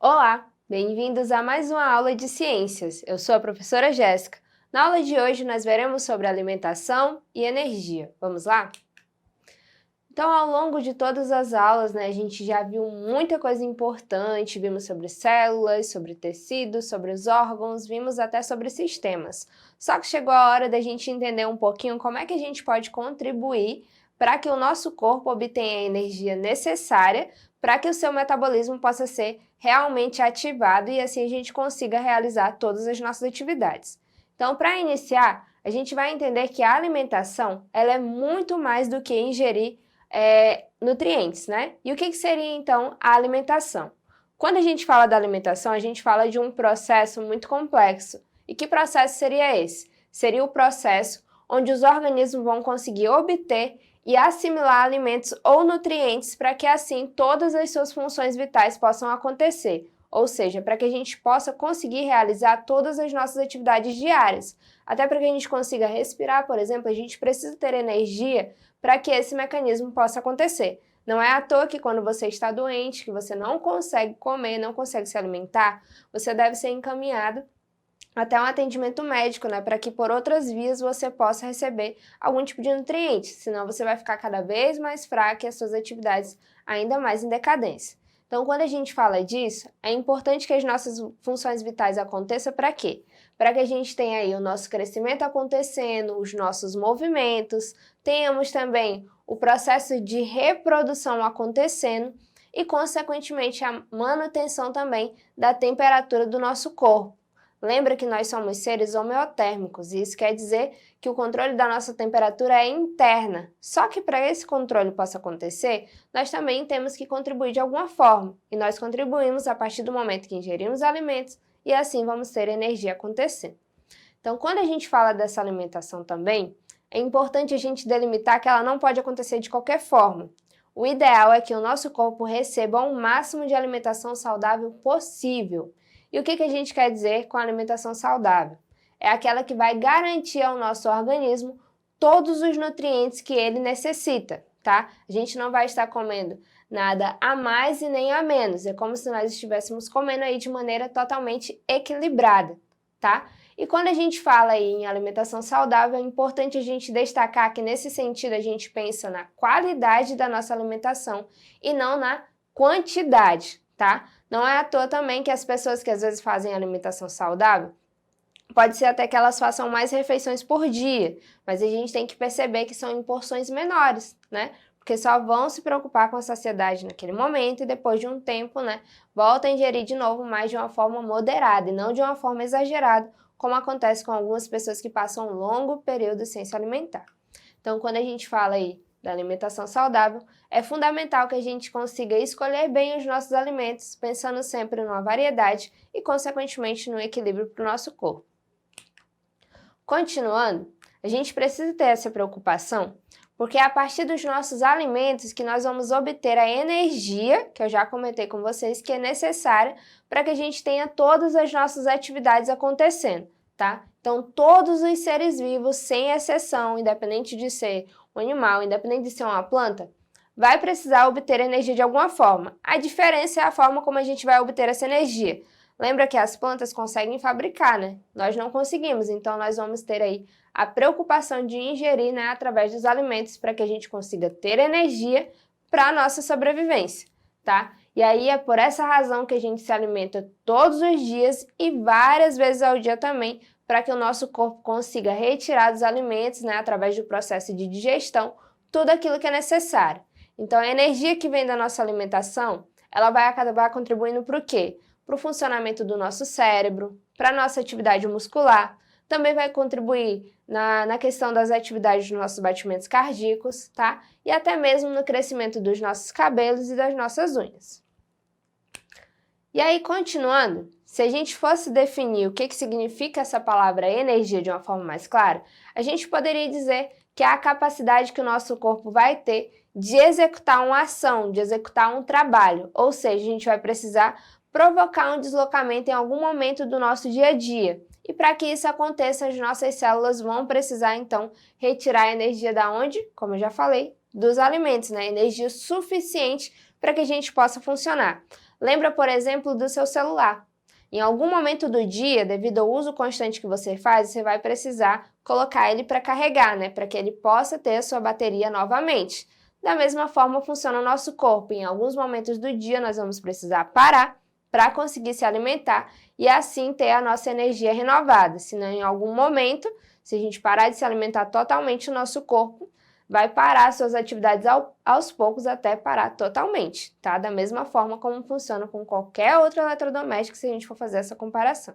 Olá, bem-vindos a mais uma aula de ciências. Eu sou a professora Jéssica. Na aula de hoje nós veremos sobre alimentação e energia. Vamos lá? Então, ao longo de todas as aulas, a gente já viu muita coisa importante, vimos sobre células, sobre tecidos, sobre os órgãos, vimos até sobre sistemas. Só que chegou a hora da gente entender um pouquinho como é que a gente pode contribuir para que o nosso corpo obtenha a energia necessária para que o seu metabolismo possa ser realmente ativado e assim a gente consiga realizar todas as nossas atividades. Então, para iniciar, a gente vai entender que a alimentação ela é muito mais do que ingerir nutrientes, né? E o que seria, então, a alimentação? Quando a gente fala da alimentação, a gente fala de um processo muito complexo. E que processo seria esse? Seria o processo onde os organismos vão conseguir obter e assimilar alimentos ou nutrientes para que, assim, todas as suas funções vitais possam acontecer. Ou seja, para que a gente possa conseguir realizar todas as nossas atividades diárias. Até para que a gente consiga respirar, por exemplo, a gente precisa ter energia para que esse mecanismo possa acontecer. Não é à toa que quando você está doente, que você não consegue comer, não consegue se alimentar, você deve ser encaminhado até um atendimento médico, para que por outras vias você possa receber algum tipo de nutriente, senão você vai ficar cada vez mais fraco e as suas atividades ainda mais em decadência. Então, quando a gente fala disso, é importante que as nossas funções vitais aconteçam para quê? Para que a gente tenha aí o nosso crescimento acontecendo, os nossos movimentos, tenhamos também o processo de reprodução acontecendo e, consequentemente, a manutenção também da temperatura do nosso corpo. Lembra que nós somos seres homeotérmicos e isso quer dizer que o controle da nossa temperatura é interna. Só que para esse controle possa acontecer, nós também temos que contribuir de alguma forma. E nós contribuímos a partir do momento que ingerimos alimentos e assim vamos ter energia acontecendo. Então, quando a gente fala dessa alimentação também, é importante a gente delimitar que ela não pode acontecer de qualquer forma. O ideal é que o nosso corpo receba o máximo de alimentação saudável possível. E o que a gente quer dizer com alimentação saudável? É aquela que vai garantir ao nosso organismo todos os nutrientes que ele necessita, tá? A gente não vai estar comendo nada a mais e nem a menos. É como se nós estivéssemos comendo aí de maneira totalmente equilibrada, tá? E quando a gente fala aí em alimentação saudável, é importante a gente destacar que nesse sentido a gente pensa na qualidade da nossa alimentação e não na quantidade, tá? Não é à toa também que as pessoas que às vezes fazem alimentação saudável, pode ser até que elas façam mais refeições por dia, mas a gente tem que perceber que são em porções menores, Porque só vão se preocupar com a saciedade naquele momento e depois de um tempo, voltam a ingerir de novo, mas de uma forma moderada e não de uma forma exagerada, como acontece com algumas pessoas que passam um longo período sem se alimentar. Então, quando a gente fala aí da alimentação saudável, é fundamental que a gente consiga escolher bem os nossos alimentos, pensando sempre numa variedade e, consequentemente, no equilíbrio para o nosso corpo. Continuando, a gente precisa ter essa preocupação, porque é a partir dos nossos alimentos que nós vamos obter a energia, que eu já comentei com vocês, que é necessária para que a gente tenha todas as nossas atividades acontecendo, tá? Então, todos os seres vivos, sem exceção, independente de ser um animal, independente de ser uma planta, vai precisar obter energia de alguma forma. A diferença é a forma como a gente vai obter essa energia. Lembra que as plantas conseguem fabricar, Nós não conseguimos, então nós vamos ter aí a preocupação de ingerir, através dos alimentos para que a gente consiga ter energia para a nossa sobrevivência, tá? E aí é por essa razão que a gente se alimenta todos os dias e várias vezes ao dia também, para que o nosso corpo consiga retirar dos alimentos, através do processo de digestão, tudo aquilo que é necessário. Então, a energia que vem da nossa alimentação, ela vai acabar contribuindo para o quê? Para o funcionamento do nosso cérebro, para a nossa atividade muscular, também vai contribuir na questão das atividades dos nossos batimentos cardíacos, tá? E até mesmo no crescimento dos nossos cabelos e das nossas unhas. E aí, continuando, se a gente fosse definir o que significa essa palavra energia de uma forma mais clara, a gente poderia dizer que é a capacidade que o nosso corpo vai ter de executar uma ação, de executar um trabalho, ou seja, a gente vai precisar provocar um deslocamento em algum momento do nosso dia a dia. E para que isso aconteça, as nossas células vão precisar, então, retirar a energia da onde? Como eu já falei, dos alimentos, energia suficiente para que a gente possa funcionar. Lembra, por exemplo, do seu celular. Em algum momento do dia, devido ao uso constante que você faz, você vai precisar colocar ele para carregar, né? Para que ele possa ter a sua bateria novamente. Da mesma forma funciona o nosso corpo. Em alguns momentos do dia, nós vamos precisar parar para conseguir se alimentar e assim ter a nossa energia renovada. Senão, em algum momento, se a gente parar de se alimentar totalmente, o nosso corpo vai parar suas atividades aos poucos até parar totalmente, tá? Da mesma forma como funciona com qualquer outro eletrodoméstico, se a gente for fazer essa comparação.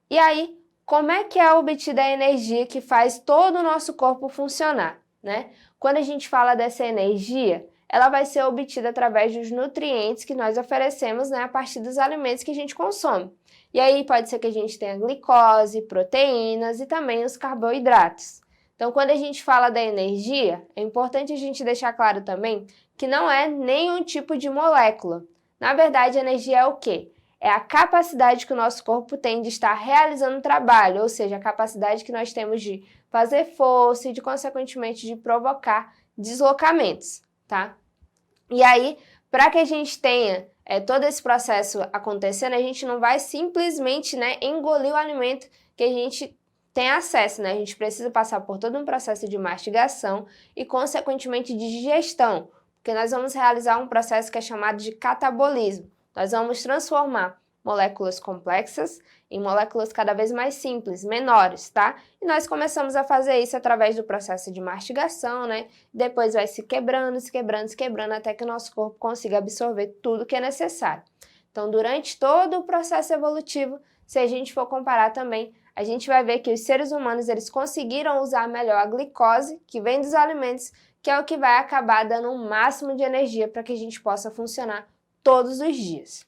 E aí, como é que é obtida a energia que faz todo o nosso corpo funcionar, né? Quando a gente fala dessa energia, ela vai ser obtida através dos nutrientes que nós oferecemos, né, a partir dos alimentos que a gente consome. E aí pode ser que a gente tenha glicose, proteínas e também os carboidratos. Então, quando a gente fala da energia, é importante a gente deixar claro também que não é nenhum tipo de molécula. Na verdade, a energia é o quê? É a capacidade que o nosso corpo tem de estar realizando o trabalho, ou seja, a capacidade que nós temos de fazer força e, consequentemente, de provocar deslocamentos, tá? E aí, para que a gente tenha todo esse processo acontecendo, a gente não vai simplesmente, né, engolir o alimento que a gente tem acesso, né? A gente precisa passar por todo um processo de mastigação e, consequentemente, de digestão, porque nós vamos realizar um processo que é chamado de catabolismo. Nós vamos transformar moléculas complexas em moléculas cada vez mais simples, menores, tá? E nós começamos a fazer isso através do processo de mastigação, né? Depois vai se quebrando, se quebrando, se quebrando, até que o nosso corpo consiga absorver tudo que é necessário. Então, durante todo o processo evolutivo, se a gente for comparar também, a gente vai ver que os seres humanos, eles conseguiram usar melhor a glicose, que vem dos alimentos, que é o que vai acabar dando um máximo de energia para que a gente possa funcionar todos os dias.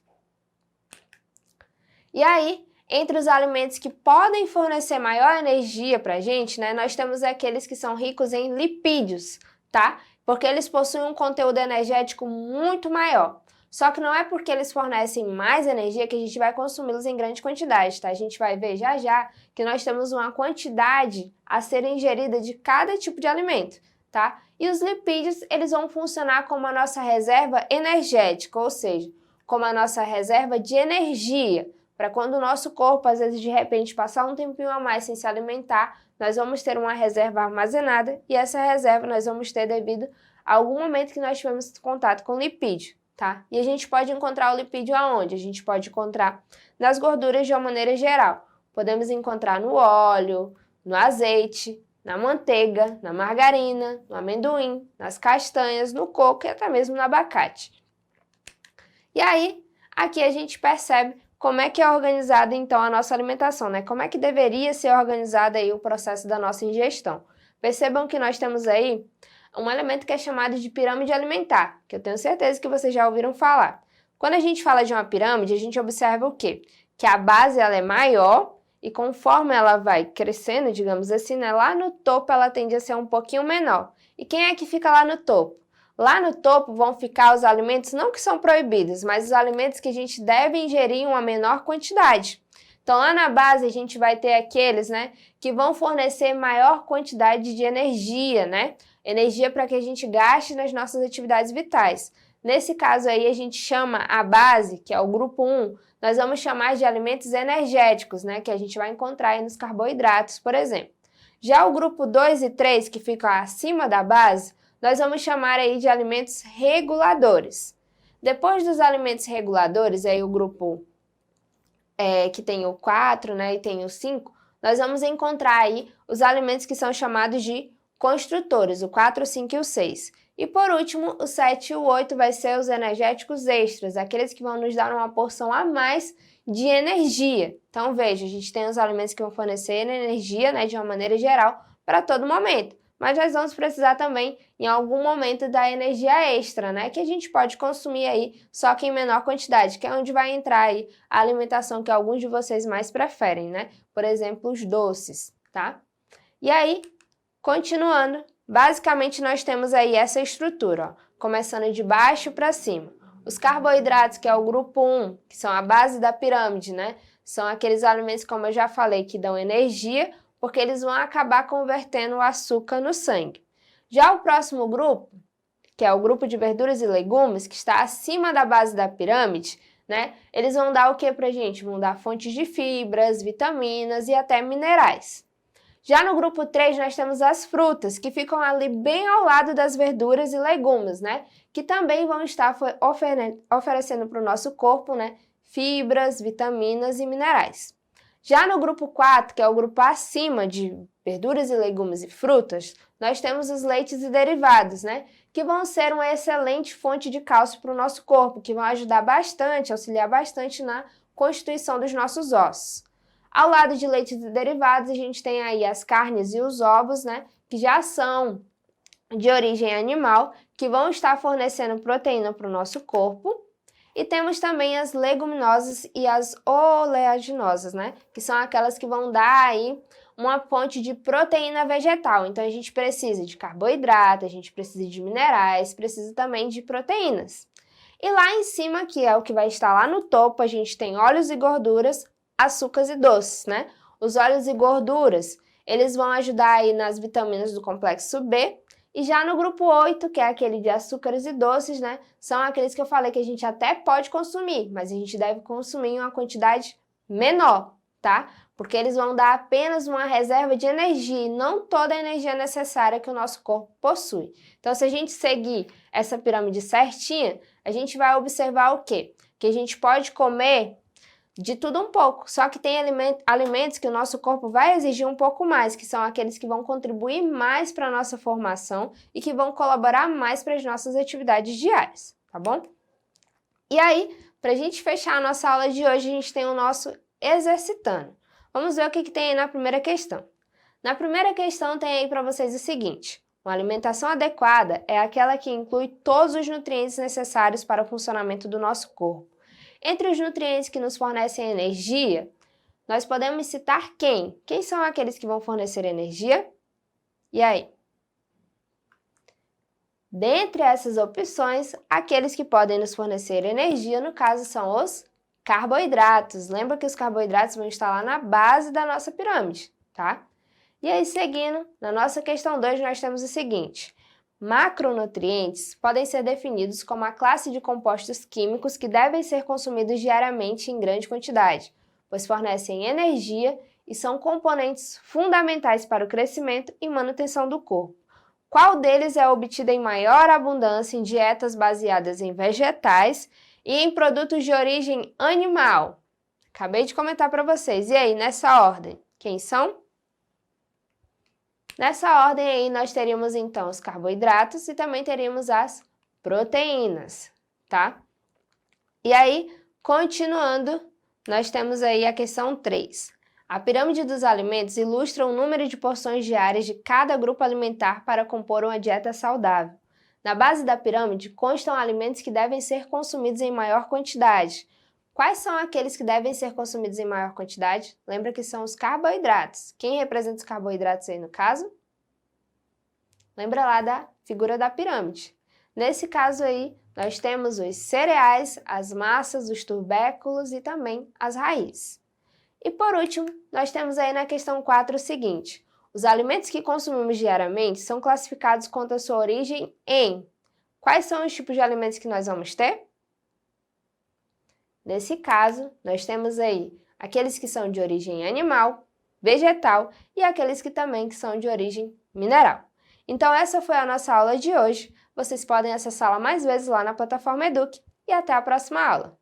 E aí, entre os alimentos que podem fornecer maior energia para a gente, né, nós temos aqueles que são ricos em lipídios, tá? Porque eles possuem um conteúdo energético muito maior. Só que não é porque eles fornecem mais energia que a gente vai consumi-los em grande quantidade, tá? A gente vai ver já já que nós temos uma quantidade a ser ingerida de cada tipo de alimento, tá? E os lipídios, eles vão funcionar como a nossa reserva energética, ou seja, como a nossa reserva de energia, para quando o nosso corpo, às vezes, de repente, passar um tempinho a mais sem se alimentar, nós vamos ter uma reserva armazenada e essa reserva nós vamos ter devido a algum momento que nós tivemos contato com lipídio, tá? E a gente pode encontrar o lipídio aonde? A gente pode encontrar nas gorduras de uma maneira geral. Podemos encontrar no óleo, no azeite, na manteiga, na margarina, no amendoim, nas castanhas, no coco e até mesmo no abacate. E aí, aqui a gente percebe como é que é organizada, então, a nossa alimentação, né? Como é que deveria ser organizado aí o processo da nossa ingestão. Percebam que nós temos aí um elemento que é chamado de pirâmide alimentar, que eu tenho certeza que vocês já ouviram falar. Quando a gente fala de uma pirâmide, a gente observa o quê? Que a base ela é maior e conforme ela vai crescendo, digamos assim, né? Lá no topo ela tende a ser um pouquinho menor. E quem é que fica lá no topo? Lá no topo vão ficar os alimentos, não que são proibidos, mas os alimentos que a gente deve ingerir em uma menor quantidade. Então, lá na base, a gente vai ter aqueles, né, que vão fornecer maior quantidade de energia, né? Energia para que a gente gaste nas nossas atividades vitais. Nesse caso aí, a gente chama a base, que é o grupo 1, nós vamos chamar de alimentos energéticos, né, que a gente vai encontrar aí nos carboidratos, por exemplo. Já o grupo 2 e 3, que ficam acima da base, nós vamos chamar aí de alimentos reguladores. Depois dos alimentos reguladores, aí o grupo que tem o 4, né, e tem o 5, nós vamos encontrar aí os alimentos que são chamados de construtores, o 4, o 5 e o 6. E por último, o 7 e o 8 vai ser os energéticos extras, aqueles que vão nos dar uma porção a mais de energia. Então veja, a gente tem os alimentos que vão fornecer energia, né, de uma maneira geral, para todo momento. Mas nós vamos precisar também, em algum momento, da energia extra, né? Que a gente pode consumir aí, só que em menor quantidade, que é onde vai entrar aí a alimentação que alguns de vocês mais preferem, né? Por exemplo, os doces, tá? E aí, continuando, basicamente nós temos aí essa estrutura, ó, começando de baixo para cima. Os carboidratos, que é o grupo 1, que são a base da pirâmide, né? São aqueles alimentos, como eu já falei, que dão energia, porque eles vão acabar convertendo o açúcar no sangue. Já o próximo grupo, que é o grupo de verduras e legumes, que está acima da base da pirâmide, né? Eles vão dar o que pra gente? Vão dar fontes de fibras, vitaminas e até minerais. Já no grupo 3, nós temos as frutas, que ficam ali bem ao lado das verduras e legumes, né? Que também vão estar oferecendo para o nosso corpo, né? Fibras, vitaminas e minerais. Já no grupo 4, que é o grupo acima de verduras e legumes e frutas, nós temos os leites e derivados, né? Que vão ser uma excelente fonte de cálcio para o nosso corpo, que vão ajudar bastante, auxiliar bastante na constituição dos nossos ossos. Ao lado de leites e derivados, a gente tem aí as carnes e os ovos, né? Que já são de origem animal, que vão estar fornecendo proteína para o nosso corpo. E temos também as leguminosas e as oleaginosas, né? Que são aquelas que vão dar aí uma fonte de proteína vegetal. Então, a gente precisa de carboidrato, a gente precisa de minerais, precisa também de proteínas. E lá em cima, que é o que vai estar lá no topo, a gente tem óleos e gorduras, açúcares e doces, né? Os óleos e gorduras, eles vão ajudar aí nas vitaminas do complexo B. E já no grupo 8, que é aquele de açúcares e doces, né? São aqueles que eu falei que a gente até pode consumir, mas a gente deve consumir em uma quantidade menor, tá? Porque eles vão dar apenas uma reserva de energia e não toda a energia necessária que o nosso corpo possui. Então, se a gente seguir essa pirâmide certinha, a gente vai observar o quê? Que a gente pode comer de tudo um pouco, só que tem alimentos que o nosso corpo vai exigir um pouco mais, que são aqueles que vão contribuir mais para a nossa formação e que vão colaborar mais para as nossas atividades diárias, tá bom? E aí, para a gente fechar a nossa aula de hoje, a gente tem o nosso exercitando. Vamos ver o que tem aí na primeira questão. Na primeira questão tem aí para vocês o seguinte: uma alimentação adequada é aquela que inclui todos os nutrientes necessários para o funcionamento do nosso corpo. Entre os nutrientes que nos fornecem energia, nós podemos citar quem? Quem são aqueles que vão fornecer energia? E aí? Dentre essas opções, aqueles que podem nos fornecer energia, no caso, são os carboidratos. Lembra que os carboidratos vão estar lá na base da nossa pirâmide, tá? E aí, seguindo, na nossa questão 2, nós temos o seguinte: macronutrientes podem ser definidos como a classe de compostos químicos que devem ser consumidos diariamente em grande quantidade, pois fornecem energia e são componentes fundamentais para o crescimento e manutenção do corpo. Qual deles é obtido em maior abundância em dietas baseadas em vegetais e em produtos de origem animal? Acabei de comentar para vocês. E aí, nessa ordem, quem são? Nessa ordem aí, nós teríamos então os carboidratos e também teríamos as proteínas, tá? E aí, continuando, nós temos aí a questão 3. A pirâmide dos alimentos ilustra o número de porções diárias de cada grupo alimentar para compor uma dieta saudável. Na base da pirâmide constam alimentos que devem ser consumidos em maior quantidade. Quais são aqueles que devem ser consumidos em maior quantidade? Lembra que são os carboidratos. Quem representa os carboidratos aí no caso? Lembra lá da figura da pirâmide. Nesse caso aí, nós temos os cereais, as massas, os tubérculos e também as raízes. E por último, nós temos aí na questão 4 o seguinte: os alimentos que consumimos diariamente são classificados quanto à sua origem em... Quais são os tipos de alimentos que nós vamos ter? Nesse caso, nós temos aí aqueles que são de origem animal, vegetal e aqueles que também são de origem mineral. Então essa foi a nossa aula de hoje. Vocês podem acessá-la mais vezes lá na plataforma Eduque e até a próxima aula.